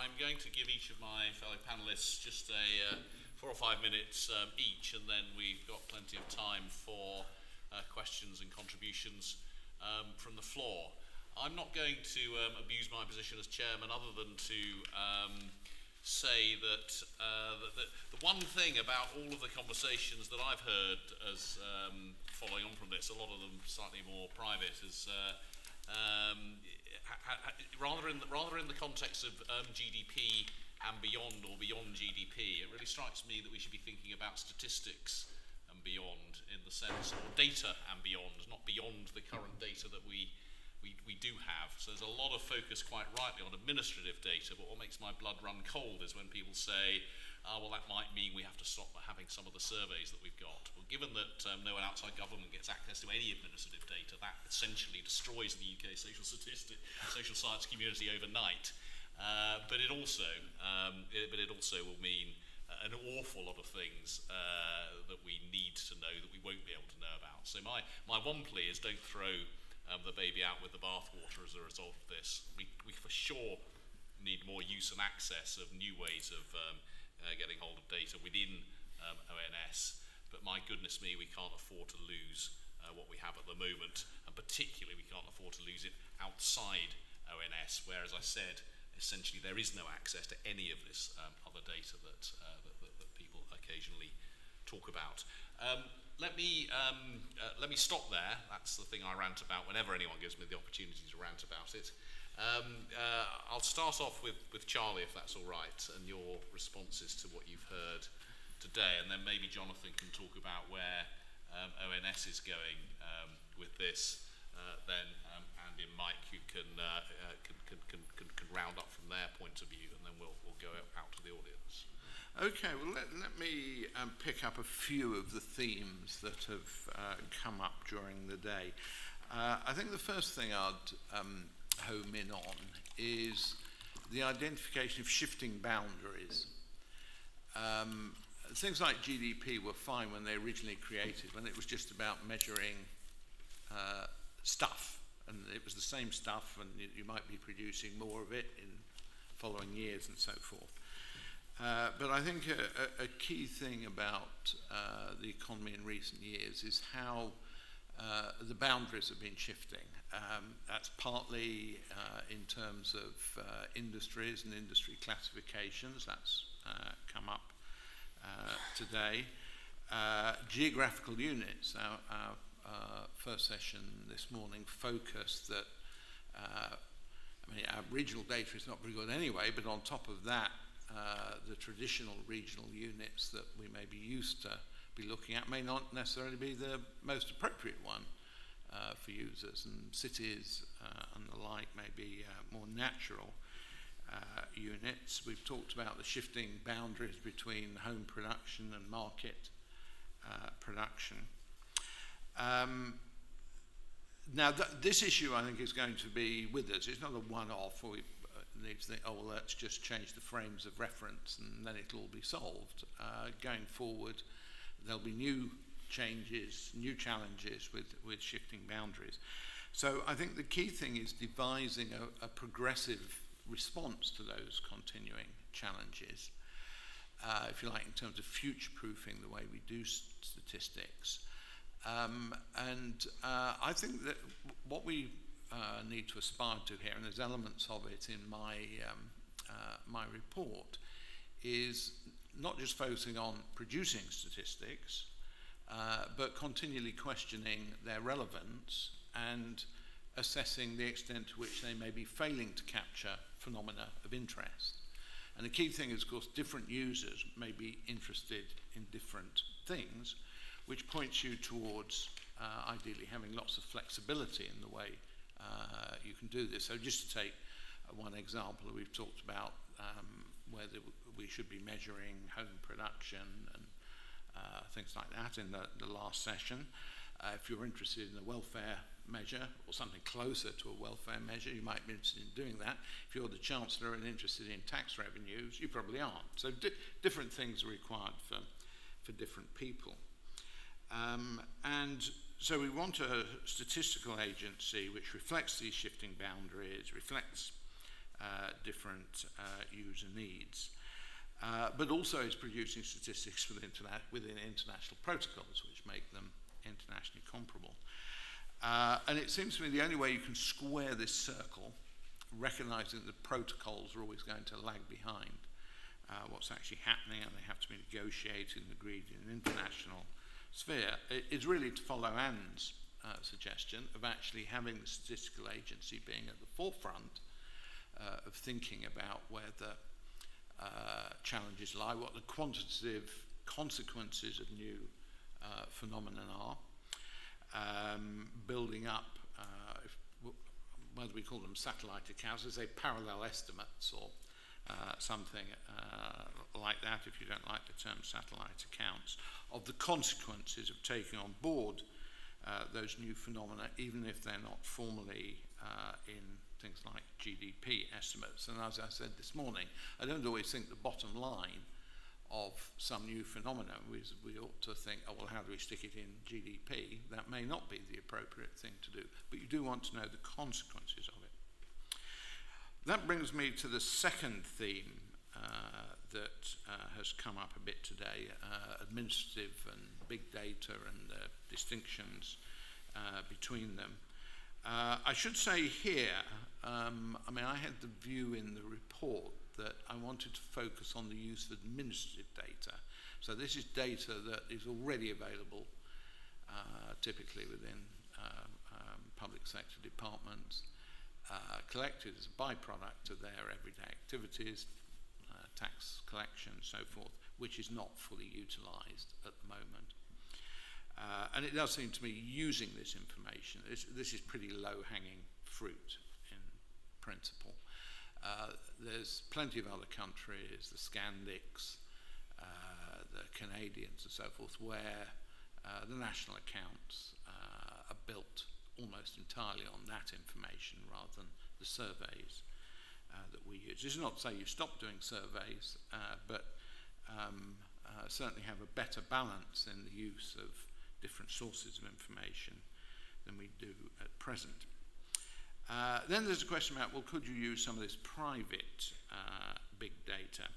I'm going to give each of my fellow panellists just a 4 or 5 minutes each, and then we've got plenty of time for questions and contributions from the floor. I'm not going to abuse my position as chairman other than to say that the one thing about all of the conversations that I've heard as following on from this, a lot of them slightly more private, is rather in the context of GDP and beyond, or beyond GDP, it really strikes me that we should be thinking about statistics and beyond, in the sense, or data and beyond, not beyond the current data that we do have. So there's a lot of focus, quite rightly, on administrative data, but what makes my blood run cold is when people say, well, that might mean we have to stop having some of the surveys that we've got. Well, given that no one outside government gets access to any administrative data, that essentially destroys the UK social science community overnight. But it also will mean an awful lot of things that we need to know that we won't be able to know about. So my one plea is, don't throw the baby out with the bathwater as a result of this. We for sure need more use and access of new ways of getting hold of data within ONS, but my goodness me, we can't afford to lose what we have at the moment, and particularly we can't afford to lose it outside ONS, where, as I said, essentially there is no access to any of this other data that people occasionally talk about. Let me stop there. That's the thing I rant about whenever anyone gives me the opportunity to rant about it. I'll start off with Charlie, if that's all right, and your responses to what you've heard today, and then maybe Jonathan can talk about where ONS is going with this. Then Andy and Mike, you can round up from their point of view, and then we'll go out to the audience. Okay, well, let me pick up a few of the themes that have come up during the day. I think the first thing I'd home in on is the identification of shifting boundaries. Things like GDP were fine when they originally created, when it was just about measuring stuff, and it was the same stuff, and you might be producing more of it in following years and so forth. But I think a key thing about the economy in recent years is how the boundaries have been shifting. That's partly in terms of industries and industry classifications. That's come up today. Geographical units. Our first session this morning focused that, I mean, our regional data is not very good anyway, but on top of that, the traditional regional units that we may be used to be looking at may not necessarily be the most appropriate one for users, and cities and the like may be more natural units. We've talked about the shifting boundaries between home production and market production. Now, this issue, I think, is going to be with us. It's not a one-off, or we need to think, oh, well, let's just change the frames of reference and then it'll all be solved. Going forward, there'll be new changes, new challenges with shifting boundaries. So I think the key thing is devising a progressive response to those continuing challenges, if you like, in terms of future-proofing the way we do statistics. I think that what we need to aspire to here, and there's elements of it in my my report, is not just focusing on producing statistics, but continually questioning their relevance and assessing the extent to which they may be failing to capture phenomena of interest. And the key thing is, of course, different users may be interested in different things, which points you towards ideally having lots of flexibility in the way you can do this. So just to take one example, we've talked about whether we should be measuring home production and things like that in the last session. If you're interested in a welfare measure or something closer to a welfare measure, you might be interested in doing that. If you're the Chancellor and interested in tax revenues, you probably aren't. So different things are required for different people. And so we want a statistical agency which reflects these shifting boundaries, reflects different user needs. But also is producing statistics within international protocols, which make them internationally comparable. And it seems to me the only way you can square this circle, recognizing that protocols are always going to lag behind what's actually happening, and they have to be negotiated and agreed in an international sphere, is really to follow Anne's suggestion of actually having the statistical agency being at the forefront of thinking about where the challenges lie, what the quantitative consequences of new phenomena are, building up, whether we call them satellite accounts, as say parallel estimates or something like that, if you don't like the term satellite accounts, of the consequences of taking on board those new phenomena, even if they're not formally in things like GDP estimates. And as I said this morning, I don't always think the bottom line of some new phenomenon, we ought to think, oh, well, how do we stick it in GDP? That may not be the appropriate thing to do, but you do want to know the consequences of it. That brings me to the second theme that has come up a bit today, administrative and big data and the distinctions between them. I should say here, I mean, I had the view in the report that I wanted to focus on the use of administrative data. So this is data that is already available, typically within public sector departments, collected as a byproduct of their everyday activities, tax collection, so forth, which is not fully utilised at the moment. And it does seem to me using this information, this is pretty low-hanging fruit in principle. There's plenty of other countries, the Scandics, the Canadians and so forth, where the national accounts are built almost entirely on that information rather than the surveys that we use. This is not to say you stop doing surveys, but certainly have a better balance in the use of different sources of information than we do at present. Then there's a question about, well, could you use some of this private big data?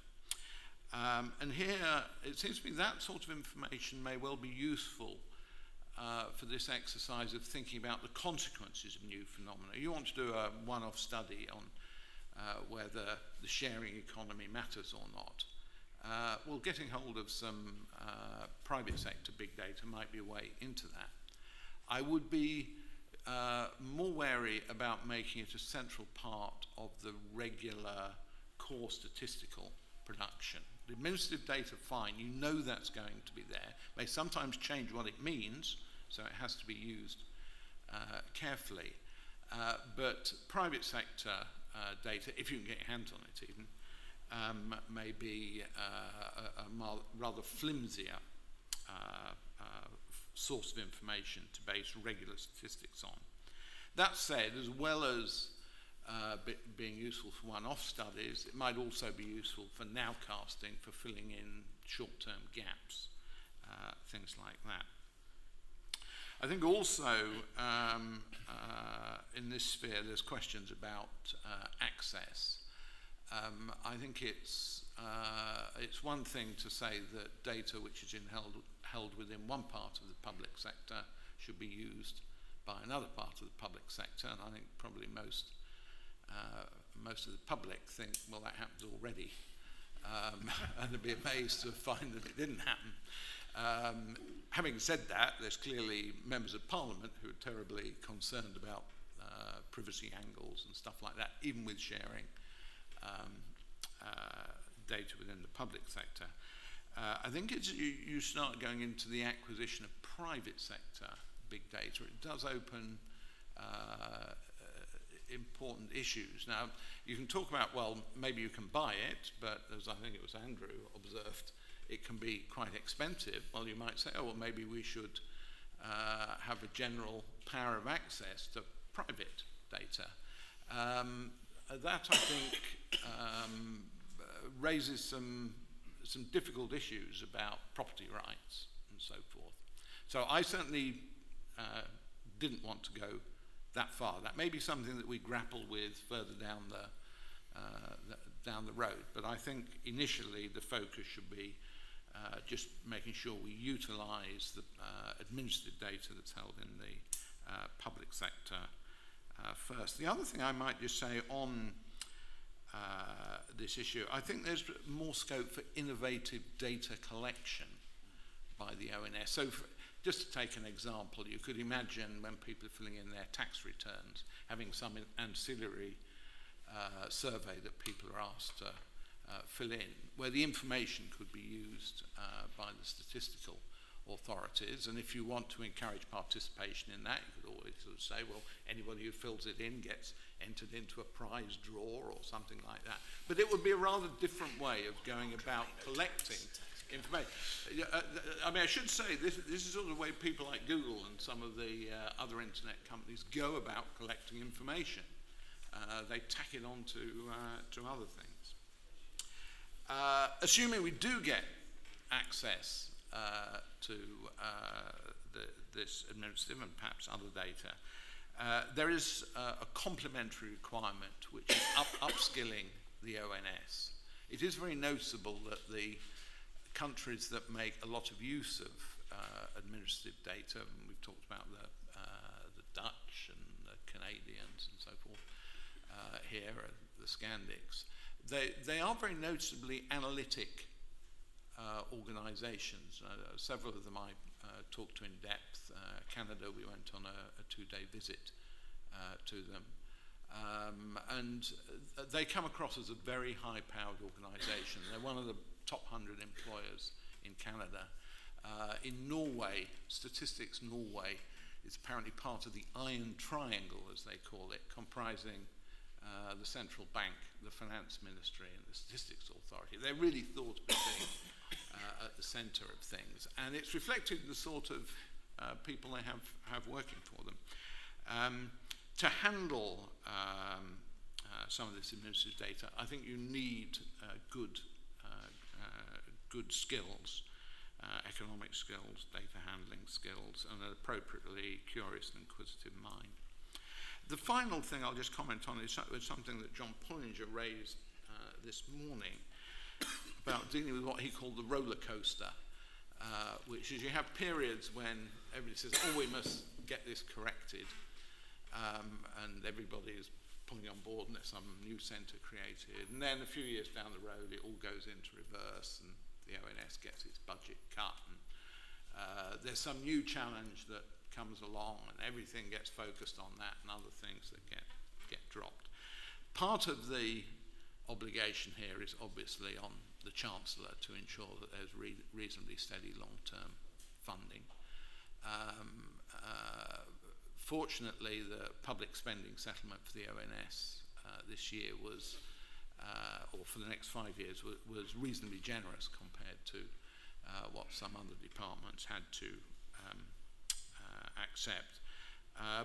And here, it seems to me that sort of information may well be useful for this exercise of thinking about the consequences of new phenomena. You want to do a one-off study on whether the sharing economy matters or not. Well, getting hold of some private sector big data might be a way into that. I would be more wary about making it a central part of the regular core statistical production. The administrative data, fine, you know that's going to be there. May sometimes change what it means, so it has to be used carefully. But private sector data, if you can get your hands on it even, may be a rather flimsier source of information to base regular statistics on. That said, as well as being useful for one-off studies, it might also be useful for nowcasting, for filling in short-term gaps, things like that. I think also in this sphere there's questions about access. I think it's one thing to say that data which is held within one part of the public sector should be used by another part of the public sector, and I think probably most of the public think, well, that happens already, and they'd be amazed to find that it didn't happen. Having said that, there's clearly members of Parliament who are terribly concerned about privacy angles and stuff like that, even with sharing data within the public sector. I think you start going into the acquisition of private sector big data. It does open important issues. Now, you can talk about, well, maybe you can buy it, but as I think it was Andrew observed, it can be quite expensive. Well, you might say, oh, well, maybe we should have a general power of access to private data. That, I think, raises some difficult issues about property rights and so forth. So I certainly didn't want to go that far. That may be something that we grapple with further down down the road. But I think initially the focus should be just making sure we utilise the administrative data that's held in the public sector first. The other thing I might just say on this issue, I think there's more scope for innovative data collection by the ONS. So just to take an example, you could imagine when people are filling in their tax returns, having some ancillary survey that people are asked to fill in, where the information could be used by the statistical authorities. And if you want to encourage participation in that, you could always sort of say, well, anybody who fills it in gets entered into a prize draw or something like that. But it would be a rather different way of going about collecting information. I mean, I should say this is sort of the way people like Google and some of the other internet companies go about collecting information. They tack it on to other things. Assuming we do get access to this administrative and perhaps other data, there is a complementary requirement which is upskilling the ONS. It is very noticeable that the countries that make a lot of use of administrative data, and we've talked about the Dutch and the Canadians and so forth here, the Scandics, they are very noticeably analytic organisations. Several of them I talked to in depth. Canada, we went on a 2-day visit to them. And they come across as a very high-powered organisation. They're one of the top 100 employers in Canada. In Norway, Statistics Norway is apparently part of the Iron Triangle, as they call it, comprising the central bank, the finance ministry, and the statistics authority. They're really thought of being at the centre of things, and it's reflected in the sort of people they have working for them. To handle some of this administrative data, I think you need good skills, economic skills, data handling skills, and an appropriately curious and inquisitive mind. The final thing I'll just comment on is something that John Pullinger raised this morning about dealing with what he called the roller coaster, which is you have periods when everybody says, oh, we must get this corrected, and everybody is pulling on board and there's some new centre created, and then a few years down the road it all goes into reverse and the ONS gets its budget cut, and there's some new challenge that comes along and everything gets focused on that and other things that get dropped. Part of the obligation here is obviously on the Chancellor to ensure that there's reasonably steady long-term funding. Fortunately, the public spending settlement for the ONS this year was, or for the next 5 years, was reasonably generous compared to what some other departments had to accept.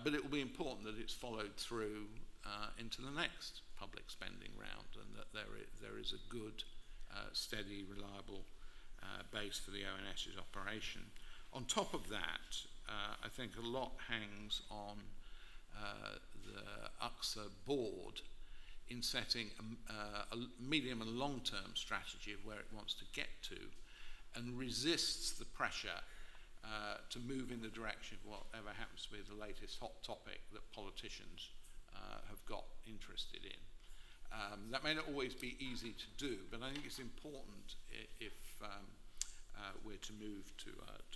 But it will be important that it's followed through into the next public spending round, and that there is a good, steady, reliable base for the ONS's operation. On top of that, I think a lot hangs on the UXA board in setting a medium and long-term strategy of where it wants to get to, and resists the pressure to move in the direction of whatever happens to be the latest hot topic that politicians have got interested in. That may not always be easy to do, but I think it's important if we're to move to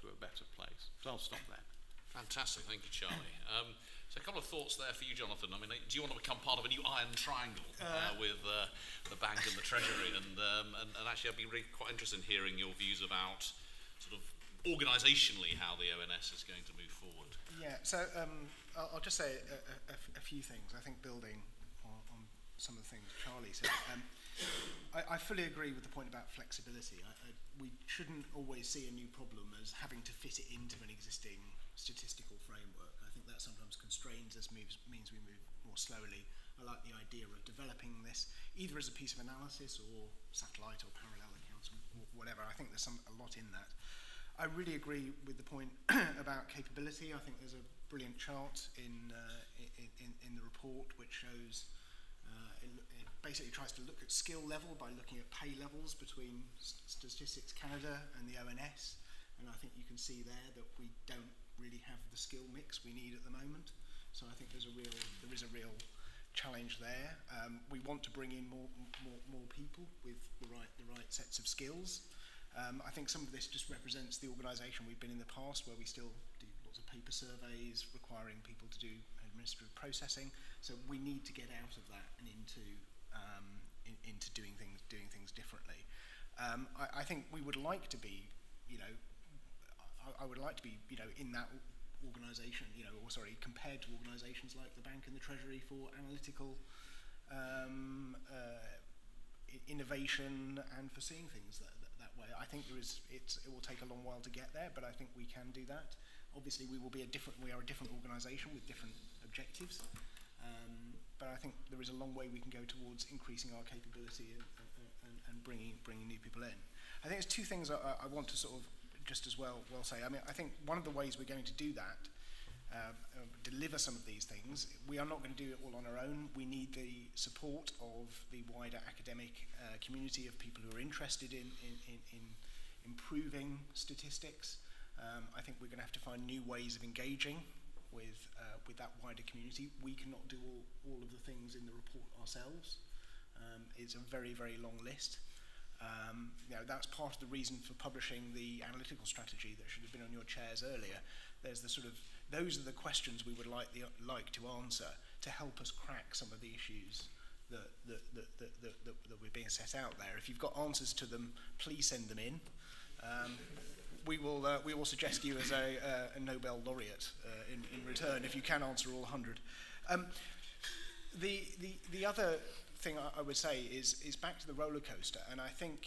a better place. So I'll stop there. Fantastic, thank you, Charlie. So a couple of thoughts there for you, Jonathan. I mean, do you want to become part of a new Iron Triangle with the bank and the Treasury? And actually, I'd be really quite interested in hearing your views about sort of organisationally how the ONS is going to move forward. Yeah, so I'll just say a few things. I think building on some of the things Charlie said. I fully agree with the point about flexibility. We shouldn't always see a new problem as having to fit it into an existing statistical framework. I think that sometimes constrains us, means we move more slowly. I like the idea of developing this either as a piece of analysis or satellite or parallel accounts, whatever. I think there's a lot in that. I really agree with the point about capability. I think there's a brilliant chart in the report which shows It basically tries to look at skill level by looking at pay levels between Statistics Canada and the ONS, and I think you can see there that we don't really have the skill mix we need at the moment. So I think there is a real challenge there. We want to bring in more people with the right sets of skills. I think some of this just represents the organisation we've been in the past, where we still do lots of paper surveys requiring people to do administrative processing. So we need to get out of that and into doing things differently. I think we would like to be, I would like to be, in that organisation, compared to organisations like the Bank and the Treasury for analytical innovation and for seeing things that way. I think it will take a long while to get there, but I think we can do that. Obviously, we are a different organisation with different objectives, but I think there is a long way we can go towards increasing our capability and bringing new people in. I think there's two things I want to sort of just as well say. I mean, I think one of the ways we're going to do that, deliver some of these things, we are not going to do it all on our own. We need the support of the wider academic community of people who are interested in improving statistics. I think we're going to have to find new ways of engaging with that wider community. We cannot do all of the things in the report ourselves. It's a very, very long list. That's part of the reason for publishing the analytical strategy that should have been on your chairs earlier. There's those are the questions we would like to answer to help us crack some of the issues that we're being set out there. If you've got answers to them, please send them in. We will suggest you as a Nobel laureate in return if you can answer all 100. The other thing I would say is back to the roller coaster, and I think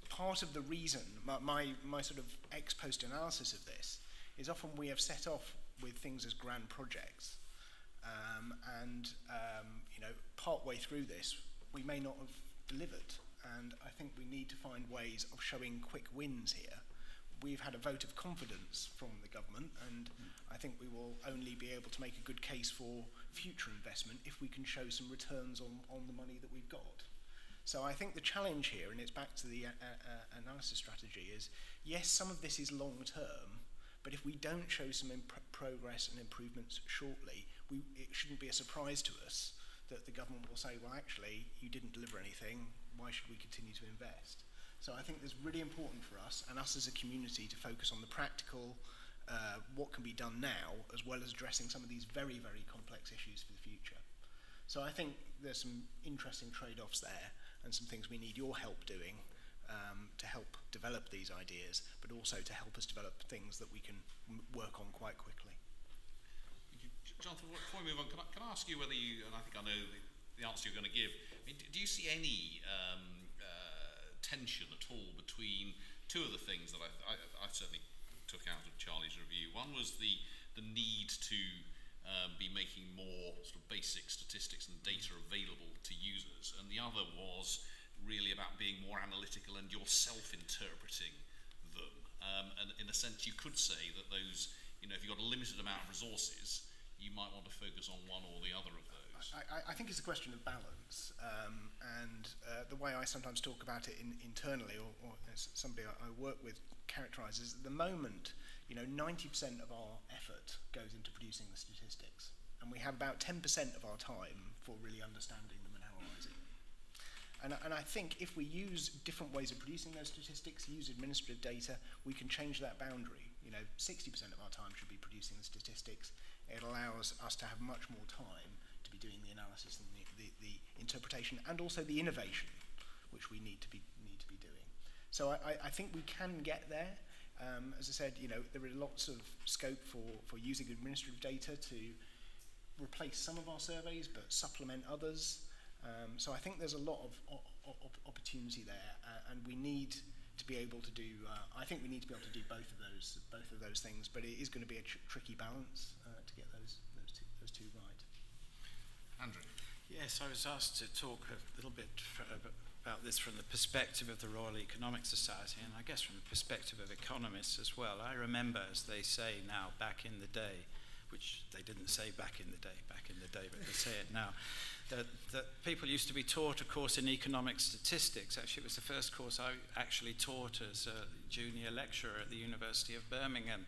part of the reason, my sort of ex post analysis of this, is often we have set off with things as grand projects, and part way through this we may not have delivered, and I think we need to find ways of showing quick wins here. We've had a vote of confidence from the government, and I think we will only be able to make a good case for future investment if we can show some returns on the money that we've got. So I think the challenge here, and it's back to the analysis strategy, is yes, some of this is long term, but if we don't show some progress and improvements shortly, it shouldn't be a surprise to us that the government will say, well, actually, you didn't deliver anything, why should we continue to invest? So I think it's really important for us, and us as a community, to focus on the practical, what can be done now, as well as addressing some of these very, very complex issues for the future. So I think there's some interesting trade-offs there, and some things we need your help doing to help develop these ideas, but also to help us develop things that we can work on quite quickly. Jonathan, before we move on, can I ask you whether you, and I think I know the answer you're going to give, I mean, do you see any tension at all between two of the things that I certainly took out of Charlie's review? One was the need to be making more sort of basic statistics and data available to users, and the other was really about being more analytical and yourself interpreting them. And in a sense, you could say that those, if you've got a limited amount of resources, you might want to focus on one or the other of those. I think it's a question of balance, and the way I sometimes talk about it internally, or as somebody I work with characterises, at the moment, 90% of our effort goes into producing the statistics, and we have about 10% of our time for really understanding them and analysing them. And I think if we use different ways of producing those statistics, use administrative data, we can change that boundary. 60% of our time should be producing the statistics. It allows us to have much more time to be doing the analysis and the interpretation, and also the innovation, which we need to be doing. So I think we can get there. As I said, there are lots of scope for using administrative data to replace some of our surveys, but supplement others. So I think there's a lot of opportunity there, and we need to be able to do. I think we need to be able to do both of those things, but it is going to be a tricky balance to get those two right. Andrew. Yes, I was asked to talk a little bit about this from the perspective of the Royal Economic Society, and I guess from the perspective of economists as well. I remember, as they say now, back in the day, which they didn't say back in the day, but they say it now, that people used to be taught a course in economic statistics. Actually, it was the first course I actually taught as a junior lecturer at the University of Birmingham.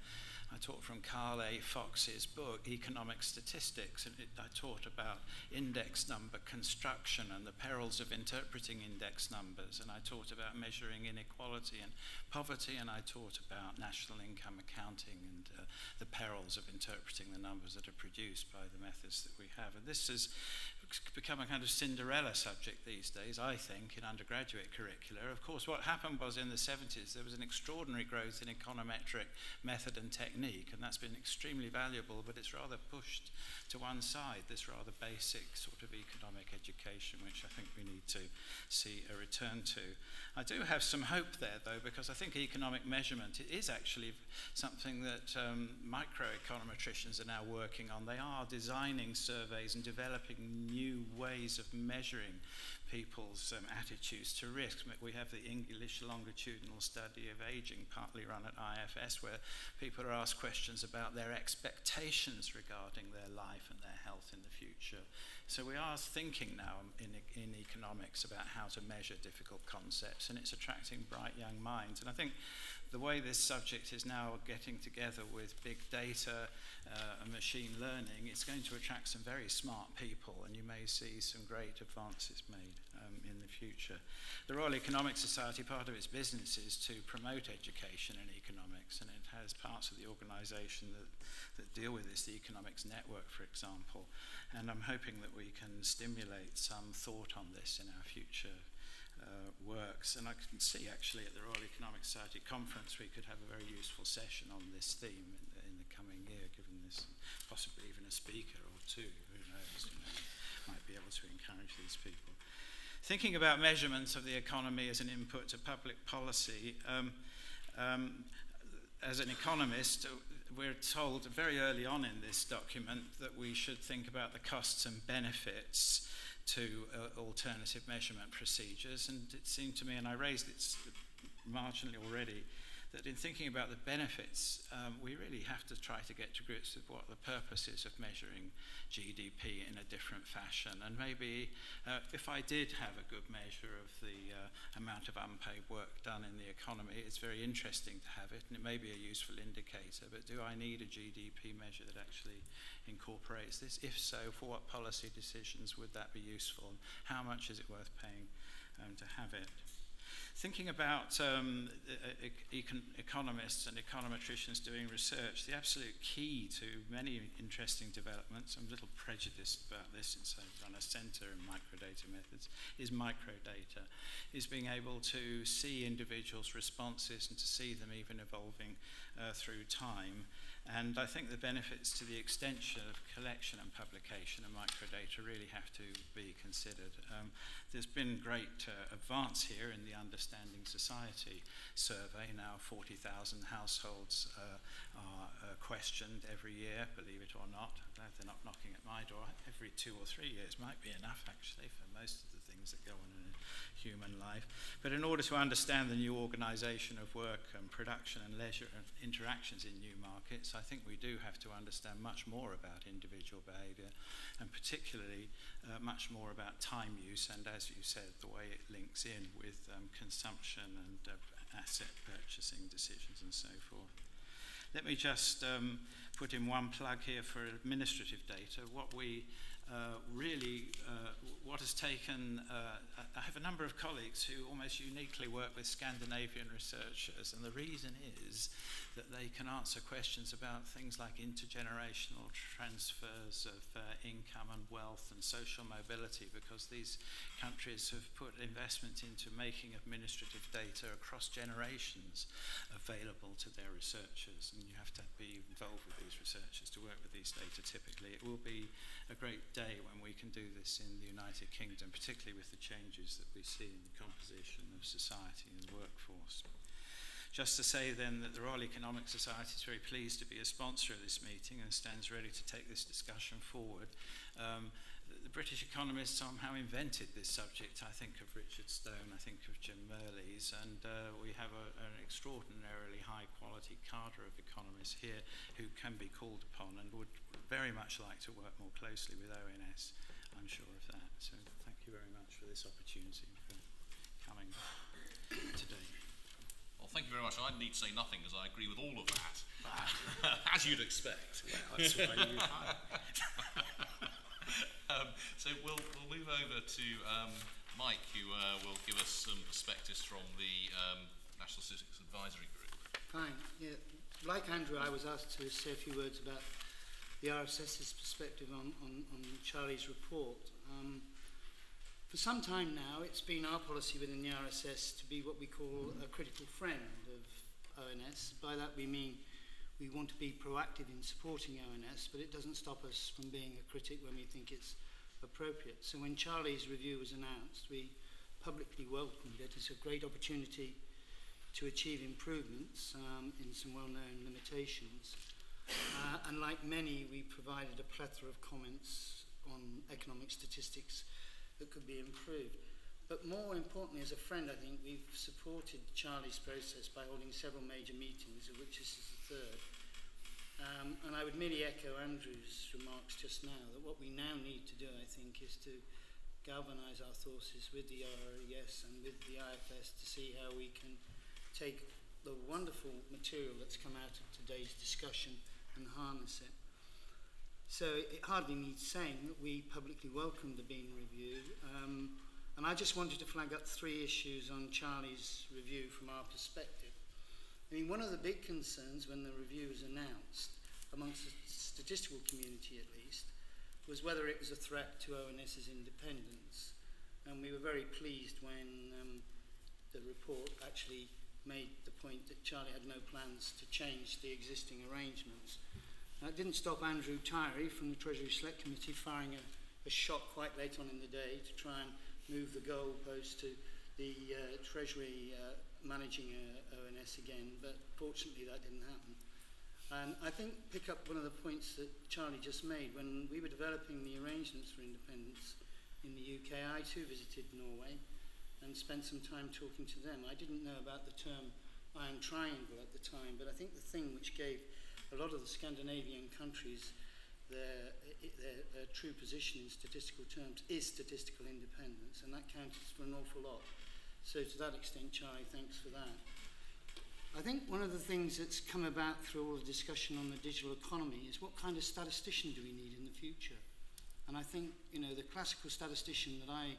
I taught from Carl A. Fox's book, Economic Statistics, and I taught about index number construction and the perils of interpreting index numbers, and I taught about measuring inequality and poverty, and I taught about national income accounting and the perils of interpreting the numbers that are produced by the methods that we have. And this has become a kind of Cinderella subject these days, I think, in undergraduate curricula. Of course, what happened was in the 70s, there was an extraordinary growth in econometric method and technique, and that's been extremely valuable, but it's rather pushed to one side, this rather basic sort of economic education, which I think we need to see a return to. I do have some hope there, though, because I think economic measurement is actually something that microeconometricians are now working on. They are designing surveys and developing new ways of measuring people's attitudes to risk. We have the English longitudinal study of aging, partly run at IFS, where people are asked questions about their expectations regarding their life and their health in the future. So we are thinking now in economics about how to measure difficult concepts, and it's attracting bright young minds. And I think the way this subject is now getting together with big data and machine learning, it's going to attract some very smart people, and you may see some great advances made in the future. The Royal Economic Society, part of its business is to promote education in economics, and it has parts of the organisation that deal with this, the Economics Network, for example. And I'm hoping that we can stimulate some thought on this in our future works. And I can see actually at the Royal Economic Society conference we could have a very useful session on this theme in the coming year, given this, possibly even a speaker or two, who knows, might be able to encourage these people. Thinking about measurements of the economy as an input to public policy, as an economist, we're told very early on in this document that we should think about the costs and benefits to alternative measurement procedures. And it seemed to me, and I raised it marginally already, that in thinking about the benefits, we really have to try to get to grips with what the purpose is of measuring GDP in a different fashion. And maybe if I did have a good measure of the amount of unpaid work done in the economy, it's very interesting to have it, and it may be a useful indicator, but do I need a GDP measure that actually incorporates this? If so, for what policy decisions would that be useful? And how much is it worth paying to have it? Thinking about economists and econometricians doing research, the absolute key to many interesting developments, I'm a little prejudiced about this since I run a centre in microdata methods, is microdata, is being able to see individuals' responses and to see them even evolving through time. And I think the benefits to the extension of collection and publication of microdata really have to be considered. There's been great advance here in the Understanding Society survey. Now 40,000 households are questioned every year, believe it or not. They're not knocking at my door. Every 2 or 3 years might be enough, actually, for most of the things that go on in human life. But in order to understand the new organisation of work and production and leisure and interactions in new markets, I think we do have to understand much more about individual behaviour, and particularly much more about time use and, as you said, the way it links in with consumption and asset purchasing decisions and so forth. Let me just put in one plug here for administrative data. What we what has taken, I have a number of colleagues who almost uniquely work with Scandinavian researchers, and the reason is that they can answer questions about things like intergenerational transfers of income and wealth and social mobility, because these countries have put investment into making administrative data across generations available to their researchers, and you have to be involved with these researchers to work with these data typically. It will be a great day when we can do this in the United Kingdom, particularly with the changes that we see in the composition of society and the workforce. Just to say then that the Royal Economic Society is very pleased to be a sponsor of this meeting and stands ready to take this discussion forward. the British economists somehow invented this subject. I think of Richard Stone, I think of Jim Mirrlees, and we have an extraordinarily high quality cadre of economists here who can be called upon and would very much like to work more closely with ONS. I'm sure of that. So thank you very much for this opportunity for coming today. Well, thank you very much. I need to say nothing because I agree with all of that, as you'd expect. Well, that's why you So we'll move over to Mike, who will give us some perspectives from the National Statistics Advisory Group. Fine. Yeah. Like Andrew, I was asked to say a few words about the RSS's perspective on Charlie's report. For some time now, it's been our policy within the RSS to be what we call a critical friend of ONS. By that we mean we want to be proactive in supporting ONS, but it doesn't stop us from being a critic when we think it's appropriate. So when Charlie's review was announced, we publicly welcomed it. It's a great opportunity to achieve improvements in some well-known limitations. And like many, we provided a plethora of comments on economic statistics that could be improved. But more importantly, as a friend, I think we've supported Charlie's process by holding several major meetings, of which this is the third. And I would merely echo Andrew's remarks just now, that what we now need to do, I think, is to galvanise our forces with the RES and with the IFS to see how we can take the wonderful material that's come out of today's discussion and harness it. So it hardly needs saying that we publicly welcome the Bean review, and I just wanted to flag up 3 issues on Charlie's review from our perspective. I mean, one of the big concerns when the review was announced, amongst the statistical community at least, was whether it was a threat to ONS's independence. And we were very pleased when the report actually made the point that Charlie had no plans to change the existing arrangements. It didn't stop Andrew Tyree from the Treasury Select Committee firing a shot quite late on in the day to try and move the goalpost to the Treasury managing ONS again, but fortunately that didn't happen. And I think, pick up one of the points that Charlie just made, when we were developing the arrangements for independence in the UK, I too visited Norway and spent some time talking to them. I didn't know about the term Iron Triangle at the time, but I think the thing which gave a lot of the Scandinavian countries their true position in statistical terms is statistical independence, and that counts for an awful lot. So to that extent, Charlie, thanks for that. I think one of the things that's come about through all the discussion on the digital economy is what kind of statistician do we need in the future? And I think, you know, the classical statistician that I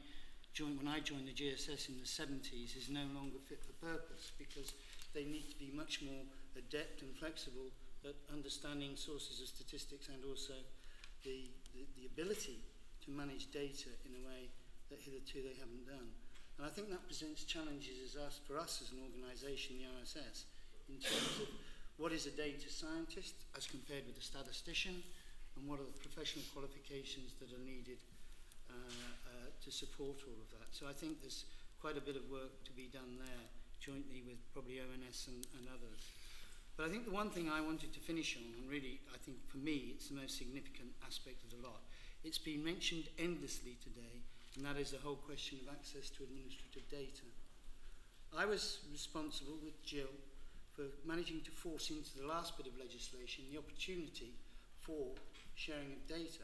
joined when I joined the GSS in the 70s is no longer fit for purpose, because they need to be much more adept and flexible at understanding sources of statistics and also the ability to manage data in a way that hitherto they haven't done. And I think that presents challenges for us as an organisation, the RSS, in terms of what is a data scientist as compared with a statistician, and what are the professional qualifications that are needed to support all of that. So I think there's quite a bit of work to be done there, jointly with probably ONS and others. But I think the one thing I wanted to finish on, and really I think for me it's the most significant aspect of the lot, it's been mentioned endlessly today, and that is the whole question of access to administrative data. I was responsible with Jill for managing to force into the last bit of legislation the opportunity for sharing of data.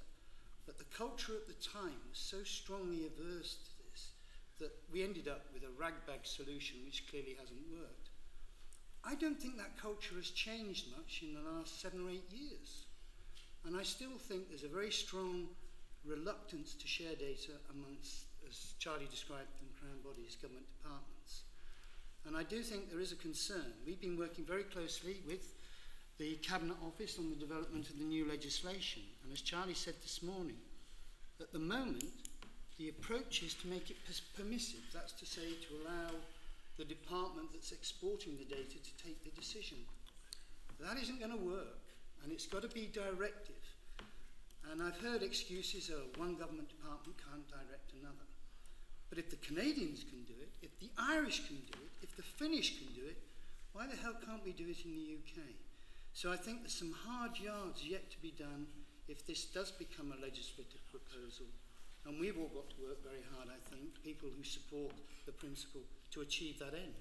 But the culture at the time was so strongly averse to this that we ended up with a ragbag solution which clearly hasn't worked. I don't think that culture has changed much in the last 7 or 8 years. And I still think there's a very strong reluctance to share data amongst, as Charlie described, them Crown bodies, government departments. And I do think there is a concern. We've been working very closely with the Cabinet Office on the development of the new legislation. And as Charlie said this morning, at the moment, the approach is to make it permissive. That's to say, to allow the department that's exporting the data to take the decision. That isn't going to work, and it's got to be directive. And I've heard excuses, oh, one government department can't direct another. But if the Canadians can do it, if the Irish can do it, if the Finnish can do it, why the hell can't we do it in the UK? So I think there's some hard yards yet to be done if this does become a legislative proposal And we've all got to work very hard, I think, people who support the principle, to achieve that end.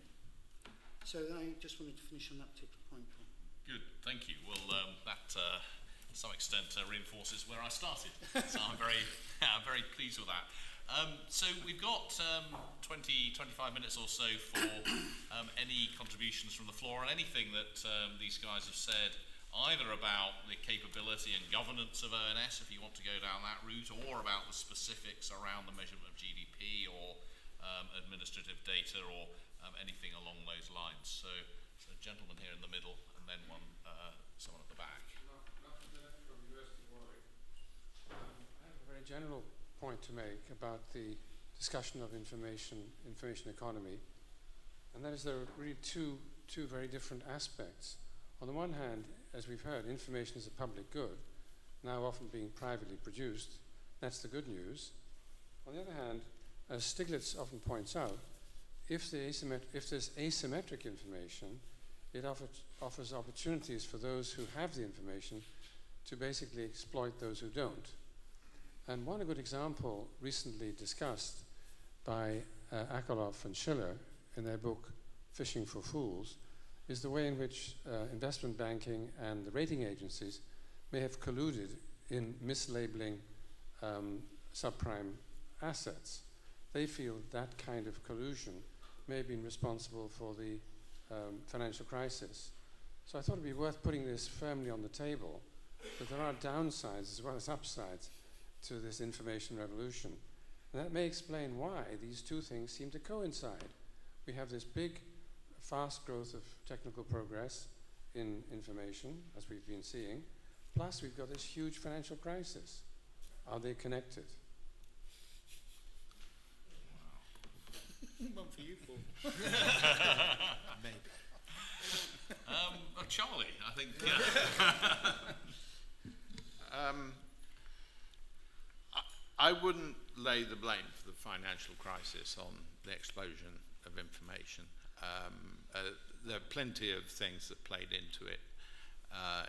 So I just wanted to finish on that particular point, Paul. Good, thank you. Well, that to some extent reinforces where I started. So I'm very pleased with that. So we've got 20, 25 minutes or so for any contributions from the floor, and anything that these guys have said, either about the capability and governance of ONS, if you want to go down that route, or about the specifics around the measurement of GDP or administrative data, or anything along those lines. So gentleman here in the middle, and then someone at the back. From University of Warwick. I have a very general point to make about the discussion of information economy, and that is there are really two very different aspects. On the one hand, as we've heard, information is a public good, now often being privately produced. That's the good news. On the other hand, as Stiglitz often points out, if there's asymmetric information, it offers opportunities for those who have the information to basically exploit those who don't. And one good example recently discussed by Akerlof and Schiller in their book Fishing for Fools is the way in which investment banking and the rating agencies may have colluded in mislabeling subprime assets. They feel that kind of collusion may have been responsible for the financial crisis. So I thought it would be worth putting this firmly on the table, that there are downsides as well as upsides to this information revolution. And that may explain why these two things seem to coincide. We have this big, fast growth of technical progress in information, as we've been seeing, plus we've got this huge financial crisis. Are they connected? One for you, Paul. Maybe. Charlie, I think. I wouldn't lay the blame for the financial crisis on the explosion of information. There are plenty of things that played into it,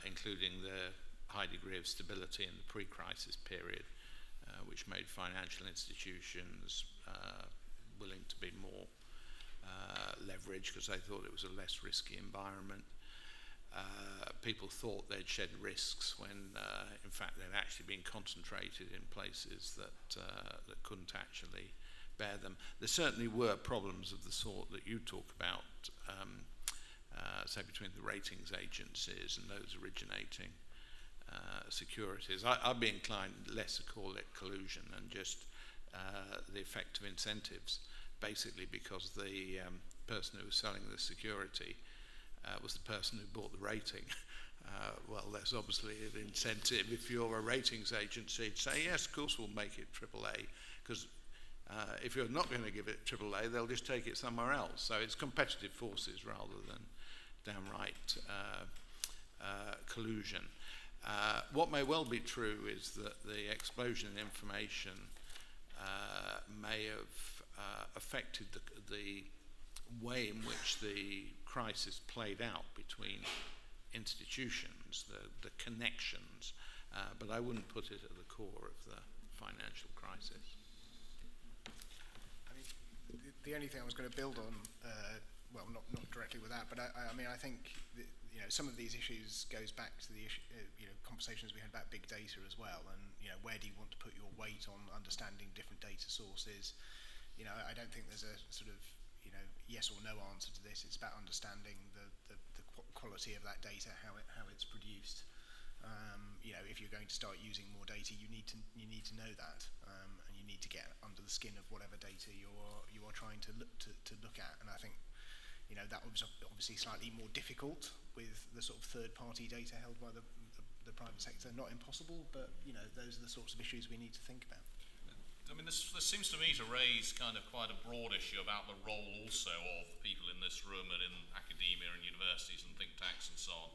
including the high degree of stability in the pre-crisis period, which made financial institutions willing to be more leveraged because they thought it was a less risky environment. People thought they'd shed risks when, in fact, they'd actually been concentrated in places that couldn't actually bear them. There certainly were problems of the sort that you talk about, say, between the ratings agencies and those originating securities. I'd be inclined less to call it collusion and just the effect of incentives, basically because the person who was selling the security was the person who bought the rating. Well, there's obviously an incentive if you're a ratings agency to say, yes, of course we'll make it AAA, because if you're not going to give it AAA, they'll just take it somewhere else. So it's competitive forces rather than downright collusion. What may well be true is that the explosion in information may have affected the way in which the crisis played out between institutions, the connections, but I wouldn't put it at the core of the financial crisis. I mean, the only thing I was going to build on, well, not directly with that, but I mean, I think that, some of these issues goes back to the issue, conversations we had about big data as well, and where do you want to put your weight on understanding different data sources? I don't think there's a sort of yes or no answer to this. It's about understanding the quality of that data, how it's produced. If you're going to start using more data, you need to know that, and you need to get under the skin of whatever data you are trying to look at. And I think that was obviously slightly more difficult with the sort of third-party data held by the private sector. Not impossible, but those are the sorts of issues we need to think about. I mean, this seems to me to raise kind of quite a broad issue about the role also of people in this room and in academia and universities and think tanks and so on.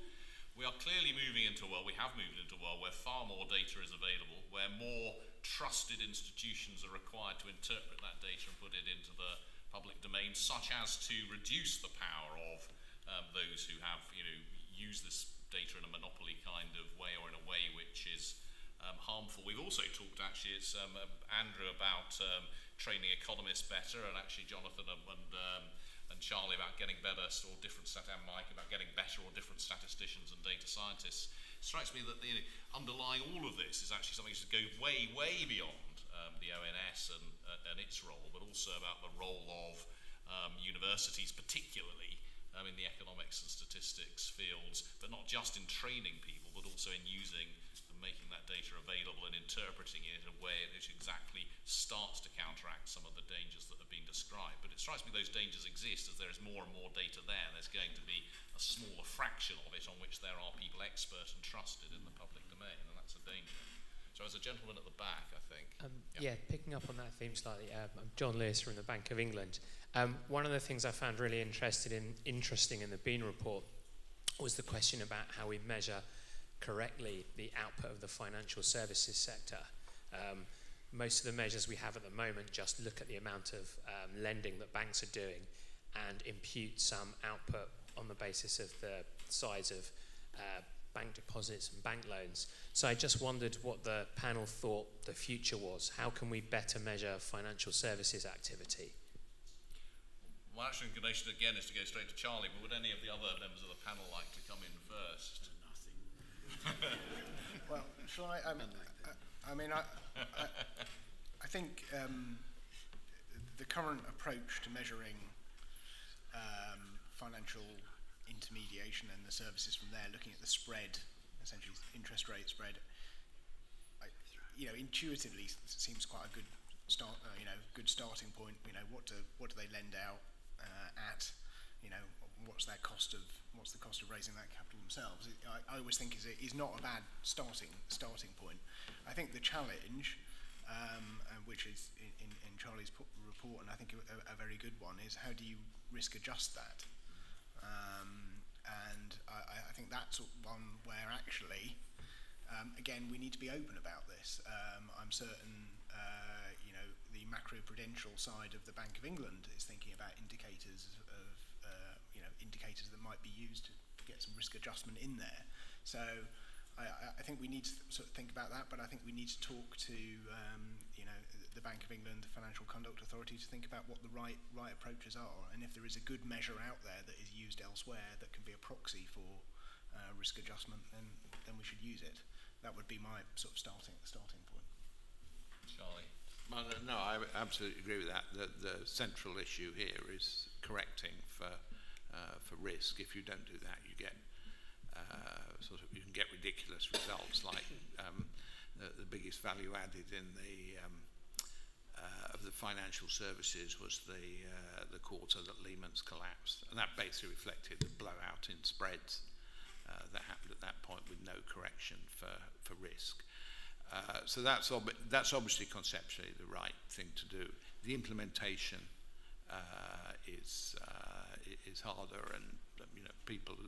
We are clearly moving into a world, we have moved into a world where far more data is available, where more trusted institutions are required to interpret that data and put it into the public domain, such as to reduce the power of those who have, use this data in a monopoly kind of way or in a way which is harmful We've also talked, actually, it's Andrew, about training economists better, and actually Jonathan and Charlie about getting better, or different and Mike about getting better or different statisticians and data scientists. It strikes me that underlying all of this is actually something that goes way, way beyond the ONS and its role, but also about the role of universities, particularly in the economics and statistics fields, but not just in training people, but also in using and making that data available and interpreting it in a way which exactly starts to counteract some of the dangers that have been described. But it strikes me those dangers exist as there is more and more data there. There's going to be a smaller fraction of it on which there are people expert and trusted in the public domain, and that's a danger. So as a gentleman at the back, I think. Yeah, picking up on that theme slightly, I'm John Lewis from the Bank of England. One of the things I found really interesting in the Bean report was the question about how we measure correctly the output of the financial services sector. Most of the measures we have at the moment just look at the amount of lending that banks are doing and impute some output on the basis of the size of bank deposits and bank loans. So I just wondered what the panel thought the future was. How can we better measure financial services activity? My actual inclination again is to go straight to Charlie, but would any of the other members of the panel like to come in first? Nothing. Well, shall I? I think the current approach to measuring financial intermediation and the services from there, looking at the spread, essentially interest rate spread, intuitively seems quite a good start. Good starting point. What do they lend out at? What's the cost of raising that capital themselves? I always think is not a bad starting point. I think the challenge, which is in Charlie's report, and I think a very good one, is how do you risk adjust that? And I think that's one where actually, again, we need to be open about this. I'm certain, the macro-prudential side of the Bank of England is thinking about indicators that might be used to get some risk adjustment in there. So I think we need to sort of think about that, but I think we need to talk to the Bank of England, the Financial Conduct Authority, to think about what the right approaches are, and if there is a good measure out there that is used elsewhere that can be a proxy for risk adjustment, then we should use it. That would be my sort of starting point. Charlie. Well, no, I absolutely agree with that. The central issue here is correcting for risk. If you don't do that, you get you can get ridiculous results, like the biggest value added in the of the financial services was the quarter that Lehman's collapsed, and that basically reflected the blowout in spreads that happened at that point with no correction for risk. So that's obviously conceptually the right thing to do. The implementation is harder, and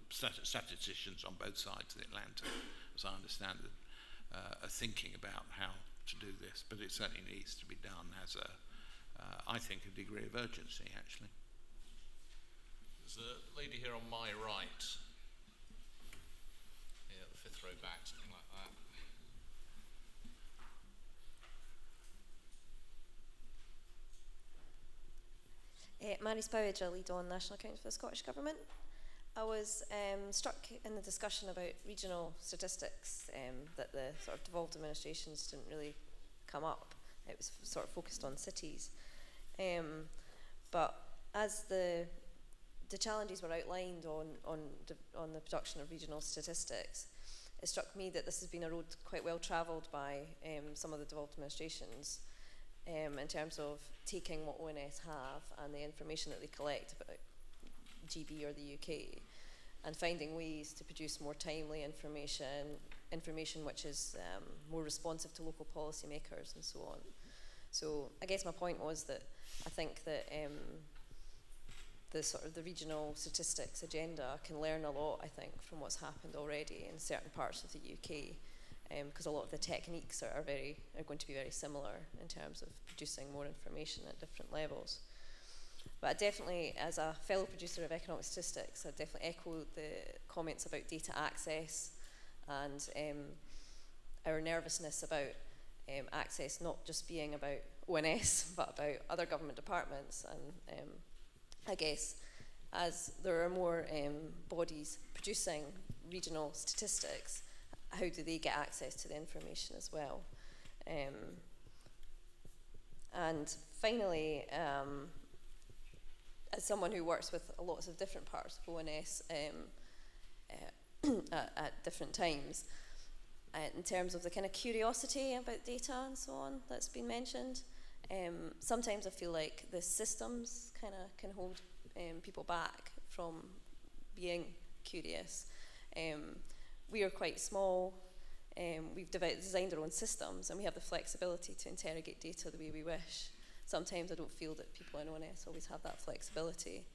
statisticians on both sides of the Atlantic, as I understand it, are thinking about how to do this, but it certainly needs to be done as I think, a degree of urgency, actually. There's a lady here on my right. Yeah, the fifth row back, something like that. Mary Spowage, I lead on National Accounts for the Scottish Government. I was struck in the discussion about regional statistics that the sort of devolved administrations didn't really come up. It was sort of focused on cities. But as the challenges were outlined on the production of regional statistics, it struck me that this has been a road quite well travelled by some of the devolved administrations in terms of taking what ONS have and the information that they collect about GB or the UK, and finding ways to produce more timely information which is more responsive to local policymakers and so on. So I guess my point was that I think that the regional statistics agenda can learn a lot, I think, from what's happened already in certain parts of the UK, because a lot of the techniques are going to be very similar in terms of producing more information at different levels. But I definitely, as a fellow producer of economic statistics, I definitely echo the comments about data access and our nervousness about access not just being about ONS, but about other government departments. And I guess as there are more bodies producing regional statistics, how do they get access to the information as well? And finally, as someone who works with lots of different parts of ONS at different times, in terms of the kind of curiosity about data and so on that's been mentioned, sometimes I feel like the systems kind of can hold people back from being curious. We are quite small. We've designed our own systems, and we have the flexibility to interrogate data the way we wish. Sometimes I don't feel that people in ONS always have that flexibility.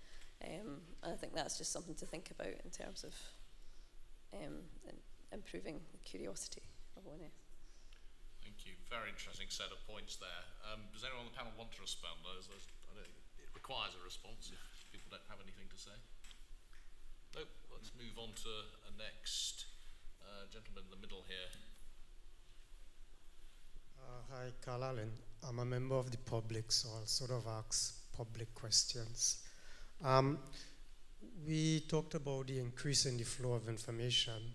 And I think that's just something to think about in terms of improving the curiosity of ONS. Thank you. Very interesting set of points there. Does anyone on the panel want to respond? I don't think it requires a response if people don't have anything to say. Nope. Let's move on to a next gentleman in the middle here. Hi, Carl Allen. I'm a member of the public, so I'll sort of ask public questions. We talked about the increase in the flow of information,